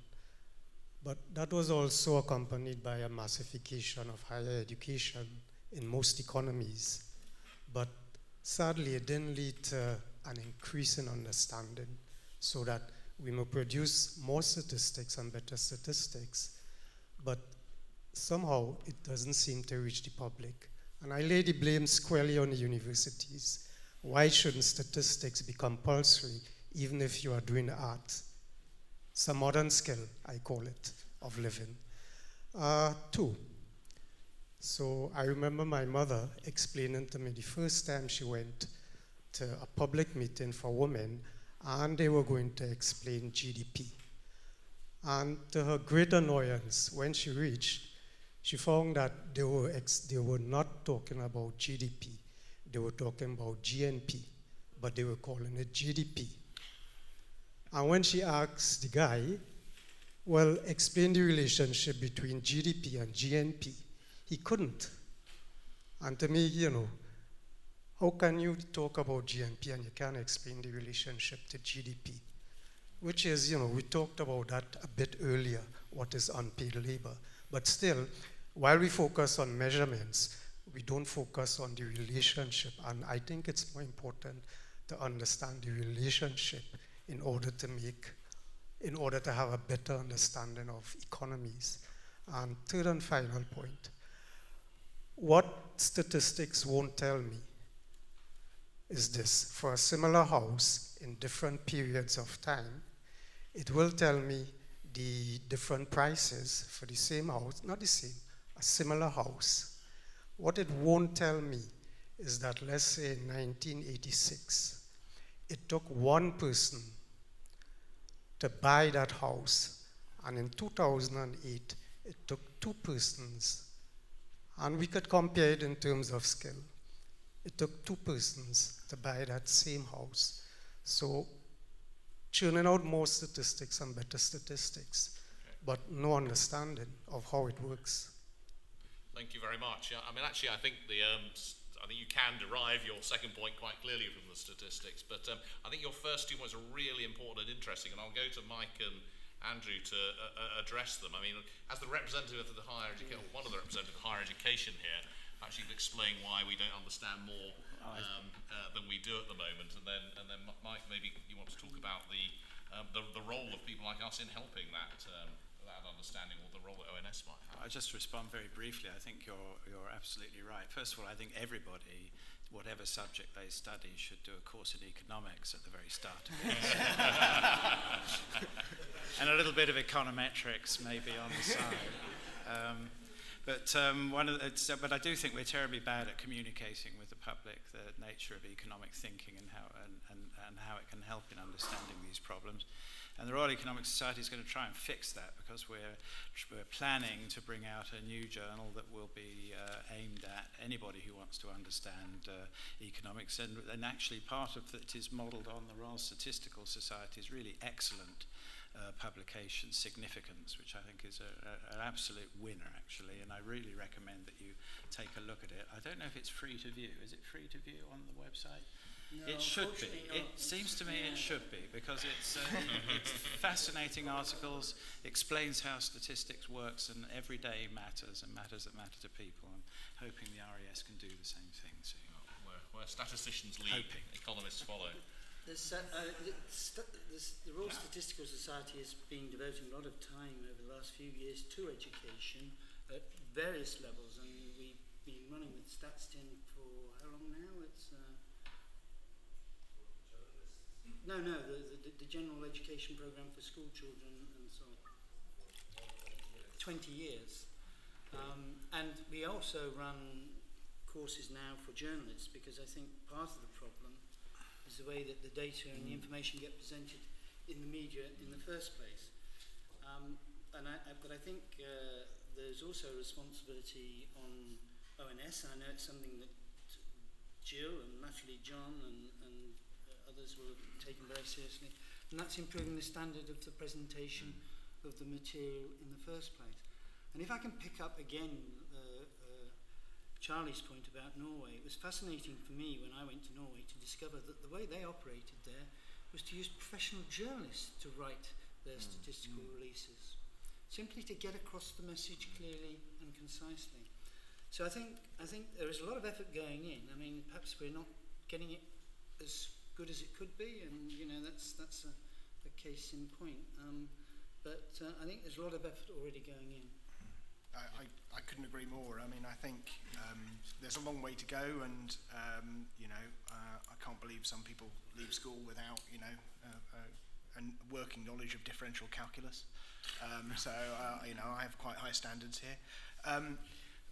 but that was also accompanied by a massification of higher education in most economies. But sadly, it didn't lead to an increase in understanding so that we may produce more statistics and better statistics, but somehow it doesn't seem to reach the public. And I lay the blame squarely on the universities. Why shouldn't statistics be compulsory even if you are doing art? It's a modern skill, I call it, of living. 2, so I remember my mother explaining to me the first time she went to a public meeting for women, and they were going to explain GDP. And to her great annoyance, when she reached, she found that they were not talking about GDP. They were talking about GNP, but they were calling it GDP. And when she asked the guy, well, explain the relationship between GDP and GNP, he couldn't. And to me, you know, how can you talk about GNP and you can't explain the relationship to GDP? Which is, you know, we talked about that a bit earlier, what is unpaid labor. But still, while we focus on measurements, we don't focus on the relationship. And I think it's more important to understand the relationship in order to have a better understanding of economies. And third and final point, what statistics won't tell me is this: for a similar house in different periods of time, it will tell me the different prices for the same house, not the same, a similar house. What it won't tell me is that, let's say in 1986, it took one person to buy that house, and in 2008, it took 2 persons. And we could compare it in terms of skill. It took 2 persons to buy that same house. So churning out more statistics and better statistics, but no understanding of how it works. Thank you very much. I mean, actually, I think I think you can derive your second point quite clearly from the statistics, but I think your first 2 points are really important and interesting, and I'll go to Mike and Andrew to address them. I mean, as the representative of the higher education, one of the representatives of higher education here, actually explain why we don't understand more than we do at the moment, and then Mike, maybe you want to talk about the role of people like us in helping that understanding, or the role that ONS might have. I'll just respond very briefly. I think you're absolutely right. First of all, I think everybody, whatever subject they study, should do a course in economics at the very start of it. And a little bit of econometrics maybe on the side. But I do think we're terribly bad at communicating with the public the nature of economic thinking and how it can help in understanding these problems. And the Royal Economic Society is going to try and fix that, because we're planning to bring out a new journal that will be aimed at anybody who wants to understand economics. And actually part of it is modelled on the Royal Statistical Society's really excellent publication significance, which I think is an absolute winner, actually, and I really recommend that you take a look at it. I don't know if it's free to view. Is it free to view on the website? No, it should be. not. It seems to me it should be, because it's fascinating articles, explains how statistics works, and every day matters, and matters that matter to people. I'm hoping the RES can do the same thing soon. Where statisticians lead, economists follow. The Royal Statistical Society has been devoting a lot of time over the last few years to education at various levels, and we've been running with Statistician for how long now? It's the general education program for school children and so on. 20 years. And we also run courses now for journalists, because I think part of the problem is the way that the data and the information get presented in the media in the first place. But I think there's also a responsibility on ONS. I know it's something that Jill and Natalie John and others will have taken very seriously, and that's improving the standard of the presentation of the material in the first place. And if I can pick up again Charlie's point about Norway, it was fascinating for me when I went to Norway to discover that the way they operated there was to use professional journalists to write their statistical releases, simply to get across the message clearly and concisely. So I think there is a lot of effort going in. I mean, perhaps we're not getting it as good as it could be, and that's a case in point. But I think there's a lot of effort already going in. I couldn't agree more. I mean, I think there's a long way to go, and I can't believe some people leave school without a working knowledge of differential calculus. So I have quite high standards here.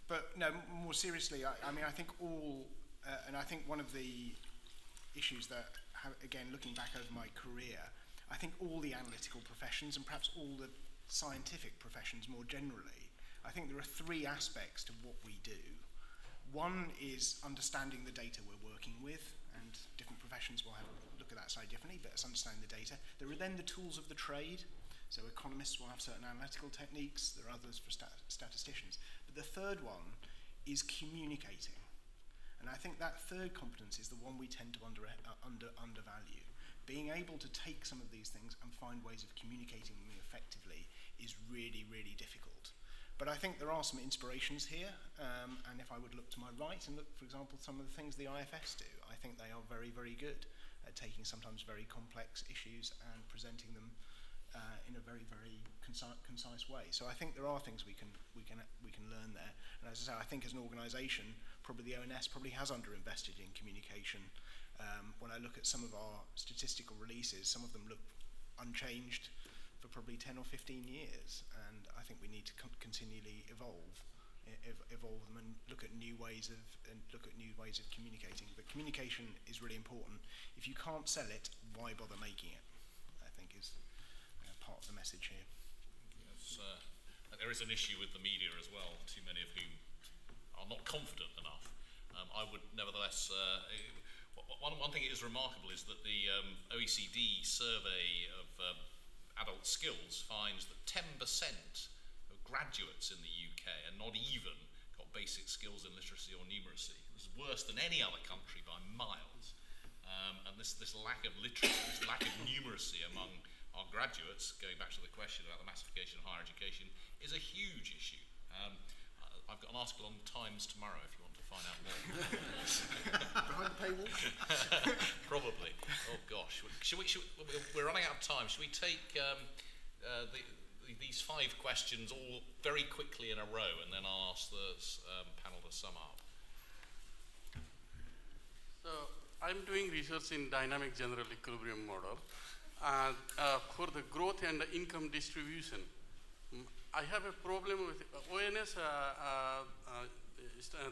But no, more seriously, I mean, I think and I think one of the issues that, again, looking back over my career, I think all the analytical professions, and perhaps all the scientific professions more generally, I think there are three aspects to what we do. One is understanding the data we're working with, and different professions will look at that slightly differently, but it's understanding the data. There are then the tools of the trade. So economists will have certain analytical techniques, there are others for statisticians. But the third one is communicating. And I think that third competence is the one we tend to undervalue. Being able to take some of these things and find ways of communicating them effectively is really, really difficult. But I think there are some inspirations here, and if I would look to my right and look, for example, some of the things the IFS do, I think they are very, very good at taking sometimes very complex issues and presenting them in a very, very concise way. So I think there are things we can learn there. And as I say, I think as an organisation, probably the ONS probably has underinvested in communication. When I look at some of our statistical releases, some of them look unchanged for probably 10 or 15 years, and I think we need to continually evolve them and look at new ways of communicating. But communication is really important. If you can't sell it, why bother making it? I think is part of the message here. Yes, there is an issue with the media as well, too many of whom are not confident enough. I would nevertheless, one thing that is remarkable is that the OECD survey of adult skills finds that 10% of graduates in the UK are not even got basic skills in literacy or numeracy. This is worse than any other country by miles. And this lack of literacy, this lack of numeracy among our graduates, going back to the question about the massification of higher education, is a huge issue. I've got an article on the Times tomorrow if you want to find out more. Behind the paywall? Probably. Oh gosh. We're running out of time. Should we take these 5 questions all very quickly in a row, and then I'll ask the panel to sum up? So I'm doing research in dynamic general equilibrium model for the growth and the income distribution. I have a problem with ONS.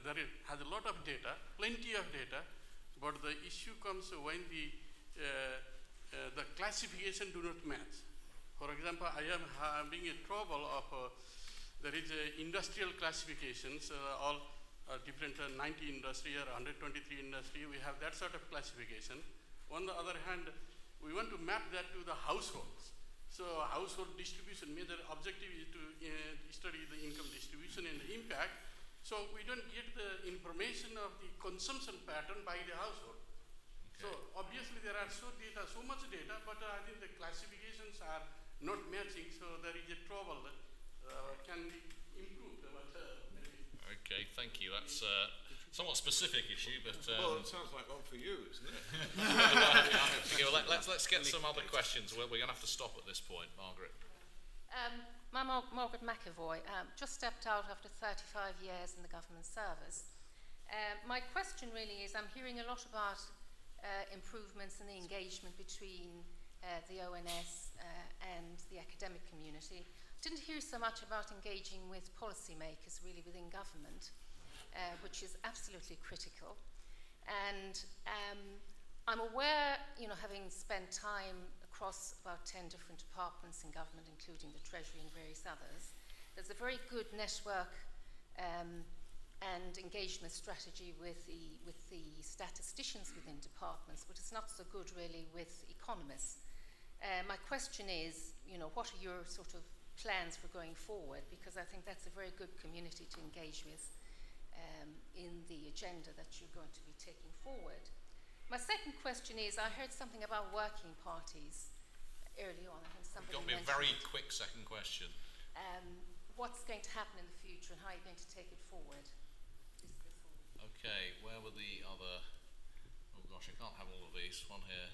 There has a lot of data, plenty of data, but the issue comes when the classification do not match. For example, I am having a trouble of there is a industrial classifications, all different 90 industry or 123 industry. We have that sort of classification. On the other hand, we want to map that to the households. So household distribution, major objective is to study the income distribution and the impact. So we don't get the information of the consumption pattern by the household. Okay. So obviously there are so much data, but I think the classifications are not matching, so there is a trouble that can be improved. Okay, thank you. That's a somewhat specific issue, but well, it sounds like one for you, isn't it? Okay, well, let's get some other questions. We're going to have to stop at this point, Margaret. I'm Margaret McAvoy. Just stepped out after 35 years in the government service. My question really is, I'm hearing a lot about improvements in the engagement between the ONS and the academic community. Didn't hear so much about engaging with policymakers really within government, which is absolutely critical. And I'm aware, having spent time across about 10 different departments in government, including the Treasury and various others, there's a very good network and engagement strategy with the statisticians within departments, but it's not so good really with economists. My question is, what are your sort of plans for going forward? Because I think that's a very good community to engage with in the agenda that you're going to be taking forward. My second question is, I heard something about working parties early on. I think somebody Got me a very quick second question. What's going to happen in the future and how are you going to take it forward? Okay, where were the other... Oh gosh, I can't have all of these. One here.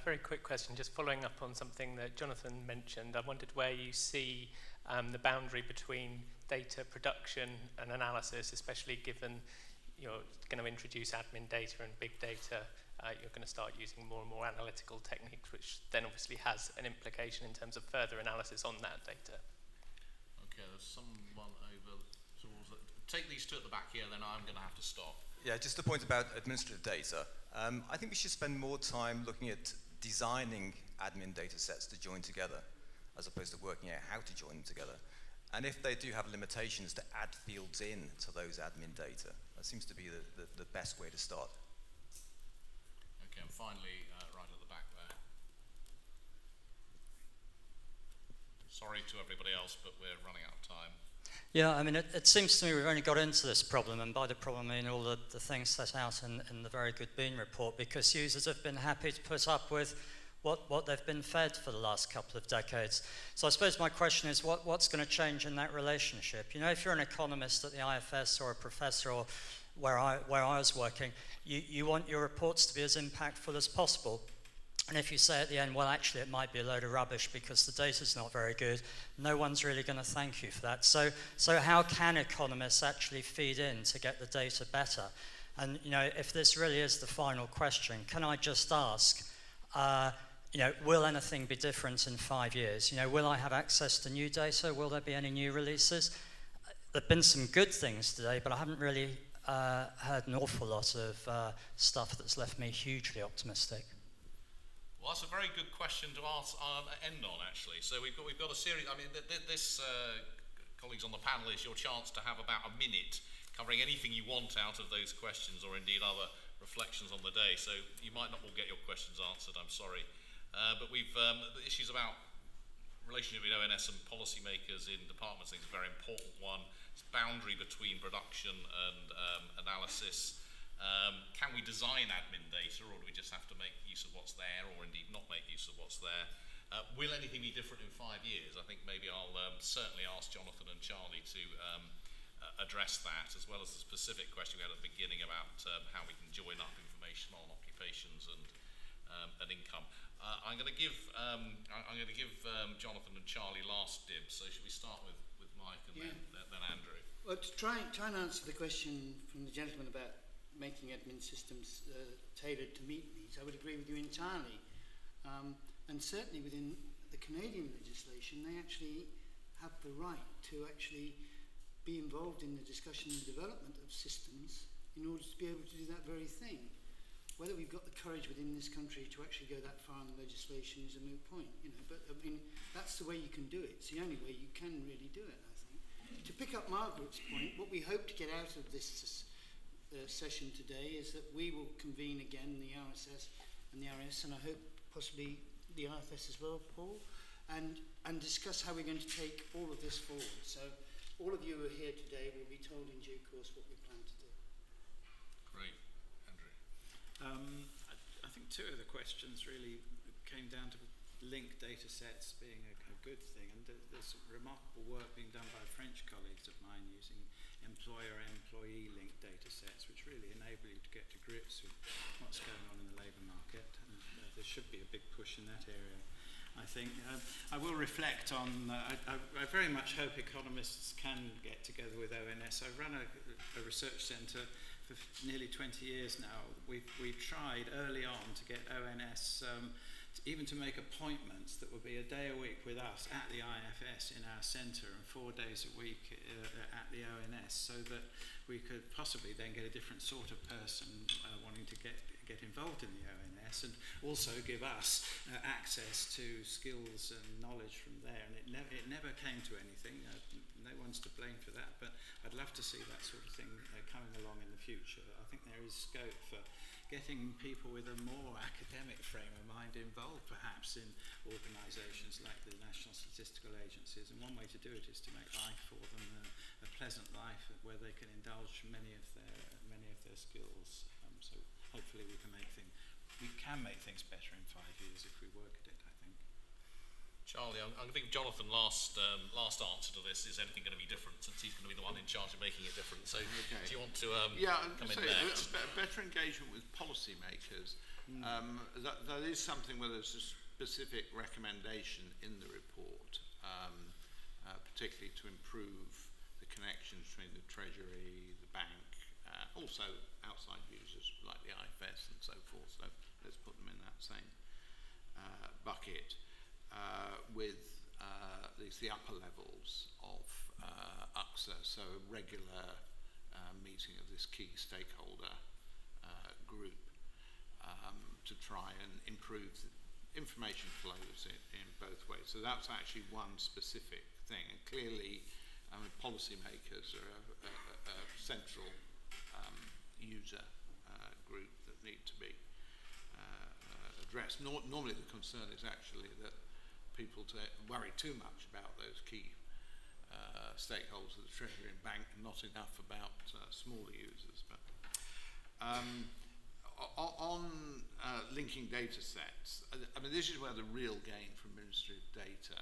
Very quick question, just following up on something that Jonathan mentioned. I wondered where you see the boundary between data production and analysis, especially given you're going to introduce admin data and big data. You're going to start using more and more analytical techniques, which then obviously has an implication in terms of further analysis on that data. Okay, there's someone over towards the... Take these two at the back here, then I'm going to have to stop. Yeah, just a point about administrative data. I think we should spend more time looking at designing admin data sets to join together, as opposed to working out how to join them together. And if they do have limitations, to add fields in to those admin data. That seems to be the best way to start. Okay, and finally, right at the back there. Sorry to everybody else, but we're running out of time. Yeah, I mean, it seems to me we've only got into this problem, and by the problem I mean all the things set out in the very good Bean report, because users have been happy to put up with what they've been fed for the last couple of decades. So I suppose my question is, what's going to change in that relationship? If you're an economist at the IFS or a professor or where I was working, you want your reports to be as impactful as possible. And if you say at the end, well, actually, it might be a load of rubbish because the data's not very good, no one's really going to thank you for that. So how can economists actually feed in to get the data better? And, if this really is the final question, can I just ask, will anything be different in 5 years? Will I have access to new data? Will there be any new releases? There have been some good things today, but I haven't really heard an awful lot of stuff that's left me hugely optimistic. Well, that's a very good question to end on, actually. So we've got a series. I mean, this, colleagues on the panel, is your chance to have about a minute covering anything you want out of those questions, or indeed other reflections on the day. So you might not all get your questions answered, I'm sorry. But the issues about relationship between ONS and policymakers in departments, I think, is a very important one. It's boundary between production and analysis. Can we design admin data, or do we just have to make use of what's there, or indeed not make use of what's there? Will anything be different in 5 years? I think maybe I'll certainly ask Jonathan and Charlie to address that, as well as the specific question we had at the beginning about how we can join up information on occupations and income. I'm going to give Jonathan and Charlie last dibs. So should we start with Mike and then Andrew? Well, to try and answer the question from the gentleman about making admin systems tailored to meet needs, I would agree with you entirely. And certainly within the Canadian legislation, they actually have the right to actually be involved in the discussion and development of systems in order to be able to do that very thing. Whether we've got the courage within this country to actually go that far in the legislation is a moot point, But I mean, that's the way you can do it. It's the only way you can really do it, I think. To pick up Margaret's point, what we hope to get out of this session today is that we will convene again the RSS and the RS, and I hope possibly the IFS as well, Paul, and discuss how we're going to take all of this forward. So all of you who are here today will be told in due course what we plan to do. Great. Andrew? I think two of the questions really came down to linked data sets being a good thing, and there's remarkable work being done by French colleagues of mine using employer-employee linked data sets, which really enable you to get to grips with what's going on in the labour market, and there should be a big push in that area. I think I will reflect on, I very much hope economists can get together with ONS. I've run a research centre for nearly 20 years now. We've tried early on to get ONS even to make appointments that would be a day a week with us at the IFS in our centre and 4 days a week at the ONS, so that we could possibly then get a different sort of person wanting to get involved in the ONS, and also give us access to skills and knowledge from there. And it never came to anything. No one's to blame for that, but I'd love to see that sort of thing coming along in the future. I think there is scope for getting people with a more academic frame of mind involved, perhaps, in organisations like the National Statistical Agencies. And one way to do it is to make life for them a pleasant life where they can indulge many of their skills. So hopefully we can make things better in 5 years if we work at it, I think. Charlie, I think Jonathan last answer to this is anything going to be different, since he's going to be the one in charge of making it different. So do you want to come in next? Better engagement with policymakers. That is something where there's a specific recommendation in the report, particularly to improve the connections between the Treasury, the bank, also outside users like the IFS and so forth. So let's put them in that same bucket. With at least the upper levels of UXA, so a regular meeting of this key stakeholder group to try and improve the information flows in both ways. So that's actually one specific thing, and clearly policymakers are a central user group that need to be addressed. Normally the concern is actually that people worry too much about those key stakeholders of the Treasury and Bank, and not enough about smaller users. But on linking data sets, I mean, this is where the real gain from Ministry of Data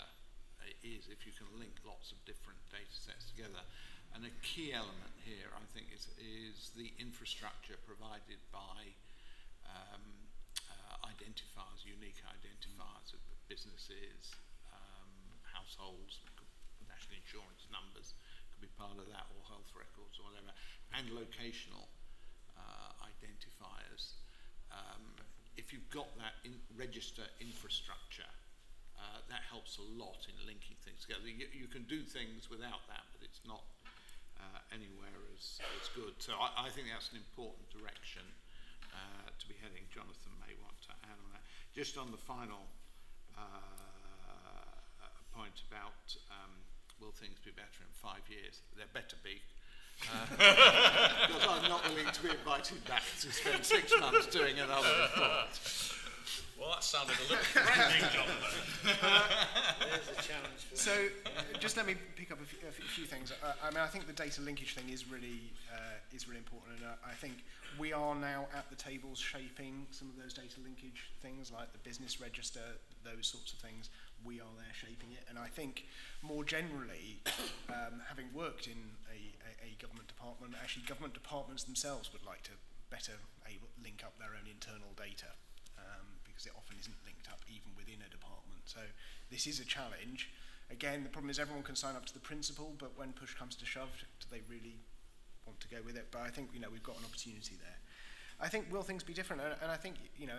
is, if you can link lots of different data sets together. And a key element here, I think, is the infrastructure provided by identifiers, unique identifiers of businesses, households, national insurance numbers could be part of that, or health records or whatever, and locational identifiers. If you've got that register infrastructure, that helps a lot in linking things together. You can do things without that, but it's not anywhere as good. So I think that's an important direction to be heading. Jonathan may want to add on that. Just on the final point about will things be better in 5 years? They better be. Because I'm not willing to be invited back to spend 6 months doing another report. Well, that sounded a little threatening, Jonathan. There's a challenge for So, just let me pick up a few things. I mean, I think the data linkage thing is really important, and I think we are now at the tables shaping some of those data linkage things, like the business register, those sorts of things. We are there shaping it, and I think more generally, having worked in a government department, actually government departments themselves would like to better link up their own internal data. Because it often isn't linked up even within a department. So this is a challenge. Again, the problem is everyone can sign up to the principle, but when push comes to shove, do they really want to go with it? But I think, we've got an opportunity there. I think, will things be different? And I think,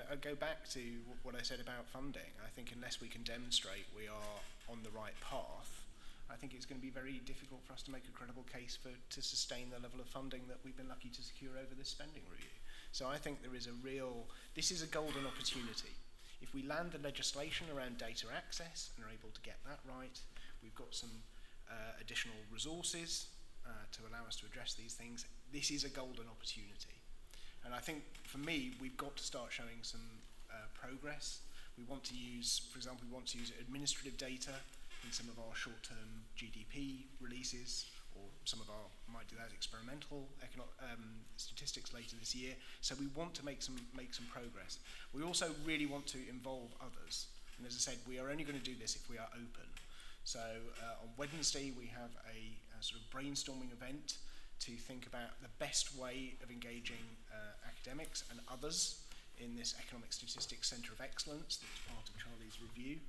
I go back to what I said about funding. I think unless we can demonstrate we are on the right path, I think it's going to be very difficult for us to make a credible case to sustain the level of funding that we've been lucky to secure over this spending review. So I think there is this is a golden opportunity. If we land the legislation around data access and are able to get that right, we've got some additional resources to allow us to address these things. This is a golden opportunity. And I think, for me, we've got to start showing some progress. We want to use, for example, we want to use administrative data in some of our short-term GDP releases, or some of our, might do that experimental statistics later this year. So we want to make some progress. We also really want to involve others. And as I said, we are only going to do this if we are open. So on Wednesday, we have a sort of brainstorming event to think about the best way of engaging academics and others in this Economic Statistics Centre of Excellence that's part of Charlie's review.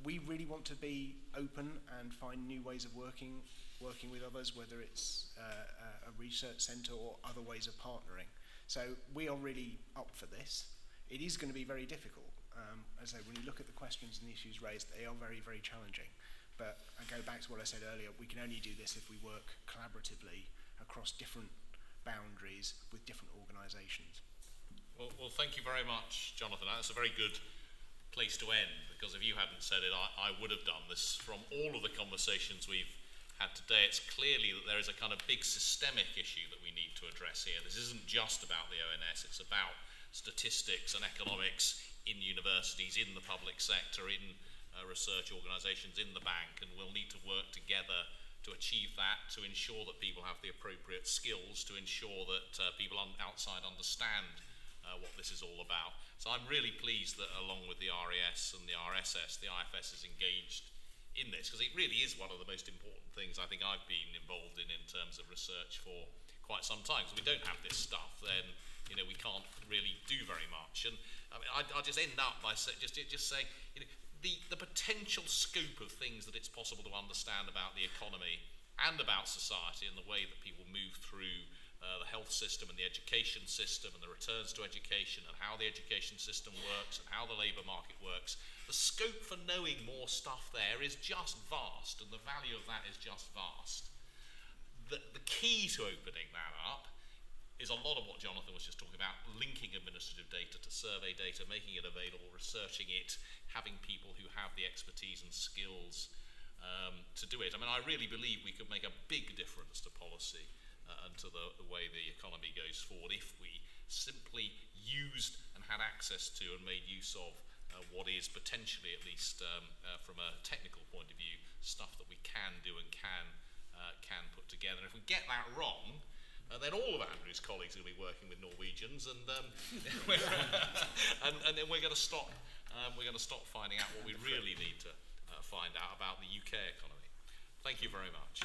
We really want to be open and find new ways of working with others, whether it's a research centre or other ways of partnering. So we are really up for this. It is going to be very difficult. As I say, when you look at the questions and the issues raised, they are very, very challenging. But I go back to what I said earlier, we can only do this if we work collaboratively across different boundaries with different organisations. Well, thank you very much, Jonathan. That's a very good place to end, because if you hadn't said it, I would have done this. From all of the conversations we've had today, it's clearly that there is a kind of big systemic issue that we need to address here. This isn't just about the ONS, it's about statistics and economics in universities, in the public sector, in research organisations, in the bank, and we'll need to work together to achieve that, to ensure that people have the appropriate skills, to ensure that people outside understand what this is all about. So I'm really pleased that along with the RES and the RSS, the IFS is engaged in this, because it really is one of the most important things I think I've been involved in terms of research for quite some time. So if we don't have this stuff, then we can't really do very much. And I mean, I'll just end up by just saying, the potential scope of things that it's possible to understand about the economy and about society and the way that people move through the health system and the education system and the returns to education and how the education system works and how the labour market works, the scope for knowing more stuff there is just vast, and the value of that is just vast. The key to opening that up is a lot of what Jonathan was just talking about, linking administrative data to survey data, making it available, researching it, having people who have the expertise and skills to do it. I mean, I really believe we could make a big difference to policy and to the way the economy goes forward if we simply used and had access to and made use of what is potentially, at least from a technical point of view, stuff that we can do and can put together. And if we get that wrong, then all of Andrew's colleagues will be working with Norwegians, and then we're going to stop. We're going to stop finding out what we really need to find out about the UK economy. Thank you very much.